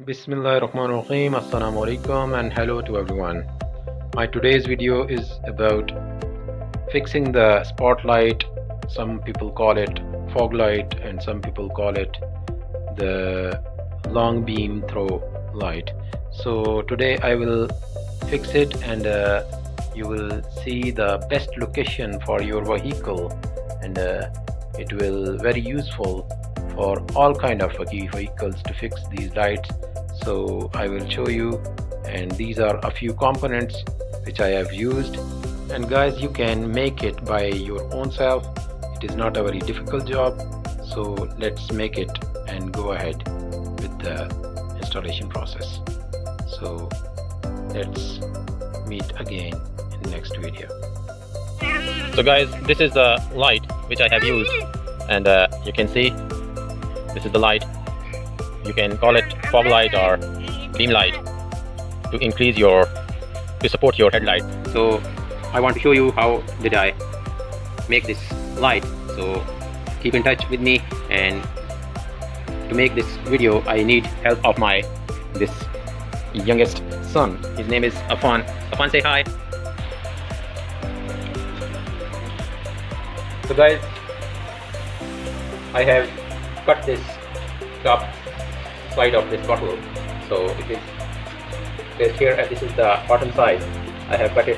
Bismillahirrahmanirrahim. Assalamu alaikum and hello to everyone. My today's video is about fixing the spotlight. Some people call it fog light and some people call it the long beam throw light. So today I will fix it and you will see the best location for your vehicle, and it will very useful for all kind of vehicles to fix these lights. So I will show you, and these are a few components which I have used, and guys, you can make it by your own self. It is not a very difficult job, so let's make it and go ahead with the installation process. So let's meet again in the next video. So guys, this is the light which I have used, and you can see this is the light. You can call it fog light or beam light to support your headlight. So I want to show you how did I make this light. So keep in touch with me, and to make this video I need help of this youngest son. His name is Afan. Afan, say hi. So guys, I have cut this top side of this bottle. So it is placed here, and this is the bottom side. I have cut it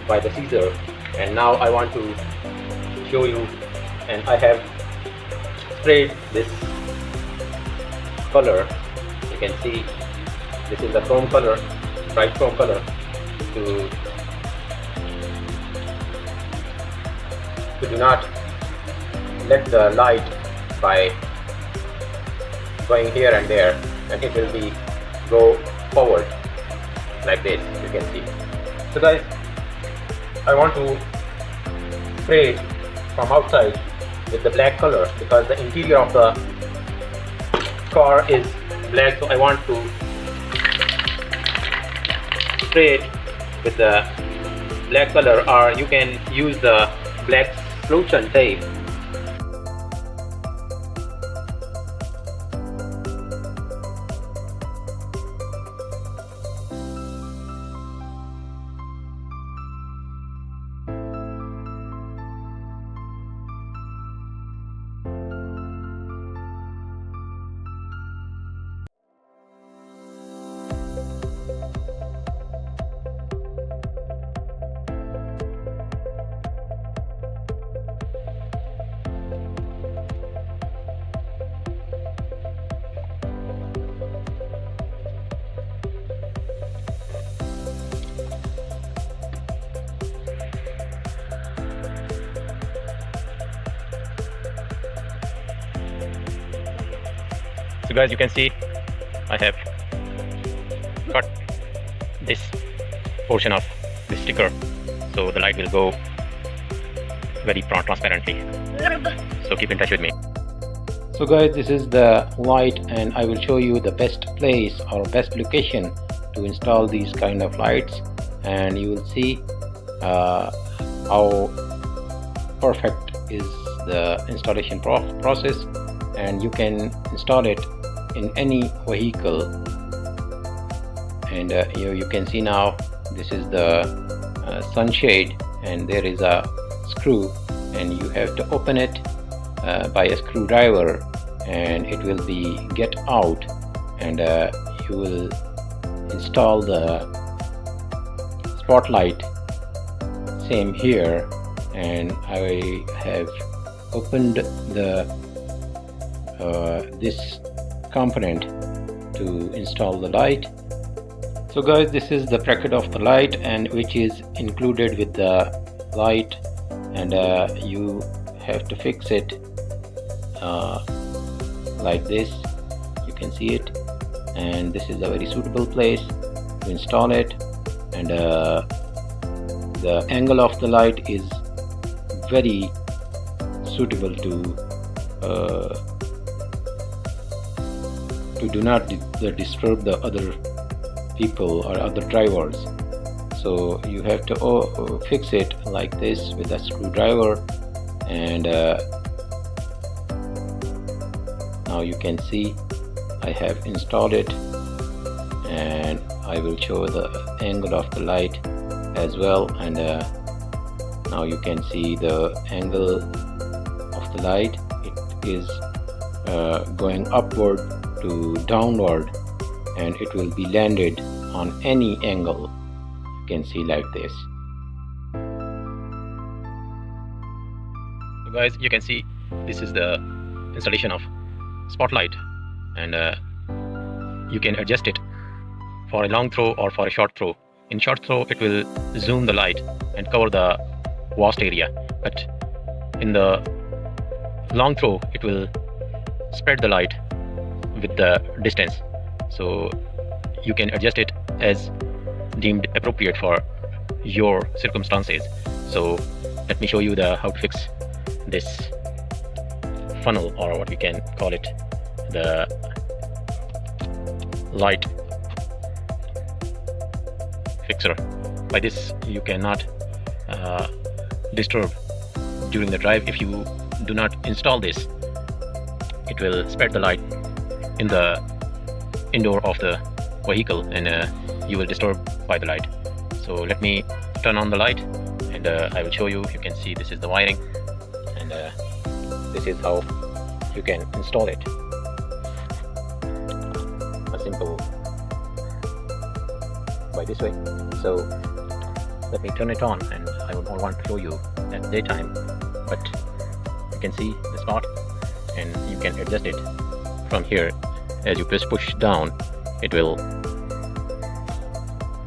by the scissor, and now I want to show you, and I have sprayed this color. You can see this is the chrome color, bright chrome color, to do not let the light by going here and there, and it will be go forward like this, you can see. So guys, I want to spray it from outside with the black color, because the interior of the car is black, so I want to spray it with the black color, or you can use the black solution tape. So guys, you can see I have cut this portion of the sticker, so the light will go very transparently. So keep in touch with me. So guys, this is the light, and I will show you the best place or best location to install these kind of lights, and you will see how perfect is the installation process, and you can install it in any vehicle. And you can see now this is the sunshade, and there is a screw, and you have to open it by a screwdriver, and it will be get out, and you will install the spotlight. Same here, and I have opened the this component to install the light. So guys, this is the bracket of the light, and which is included with the light, and you have to fix it like this. You can see it, and this is a very suitable place to install it, and the angle of the light is very suitable to do not disturb the other people or other drivers. So you have to fix it like this with a screwdriver, and now you can see I have installed it and I will show the angle of the light as well. And now you can see the angle of the light. It is going upward to downward, and it will be landed on any angle. You can see like this. So guys, you can see this is the installation of spotlight, and you can adjust it for a long throw or for a short throw. In short throw, it will zoom the light and cover the vast area, but in the long throw, it will spread the light with the distance. So you can adjust it as deemed appropriate for your circumstances. So let me show you how to fix this funnel, or what we can call it, the light fixer. By this, you cannot disturb during the drive. If you do not install this, it will spread the light in the indoor of the vehicle, and you will disturb by the light. So let me turn on the light, and I will show you. You can see this is the wiring, and this is how you can install it. A simple by this way. So let me turn it on, and I would want to show you at daytime, but you can see the spot, and you can adjust it from here. As you push down, it will,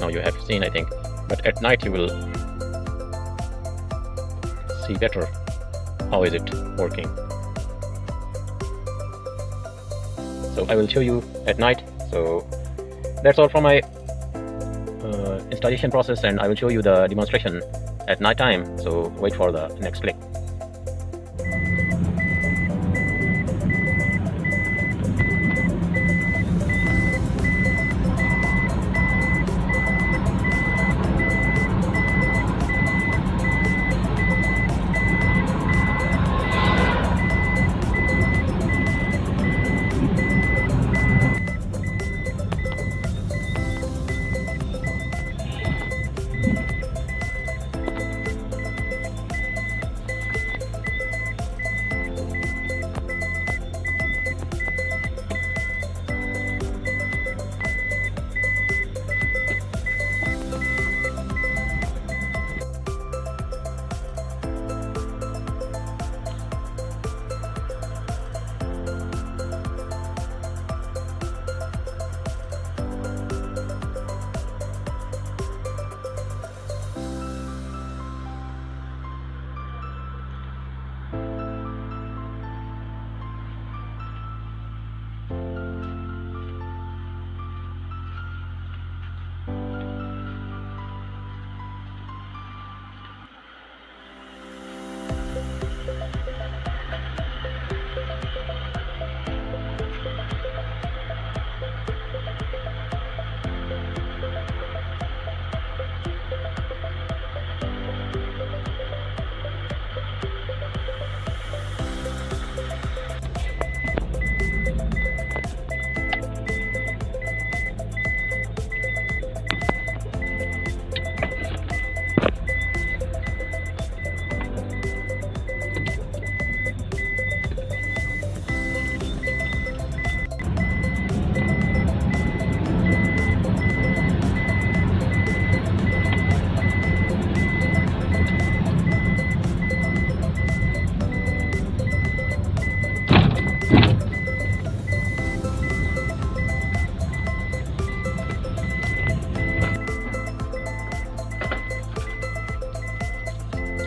now you have seen, I think, but at night you will see better how is it working. So I will show you at night. So that's all from my installation process, and I will show you the demonstration at night time. So wait for the next click.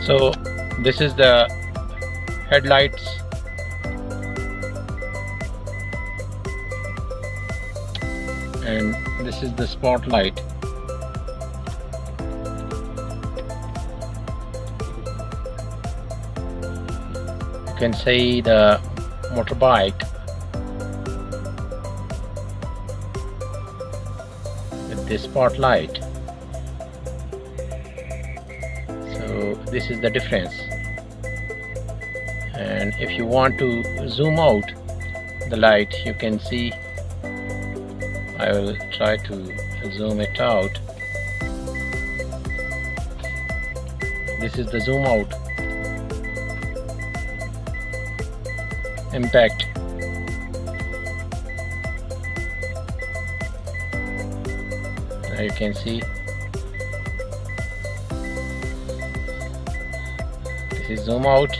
So this is the headlights, and this is the spotlight. You can see the motorbike with this spotlight. So this is the difference. And if you want to zoom out the light, you can see I will try to zoom it out. This is the zoom out impact. Now you can see this is zoom out,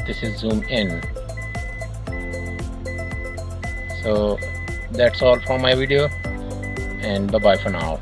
this is zoom in. So that's all from my video, and bye bye for now.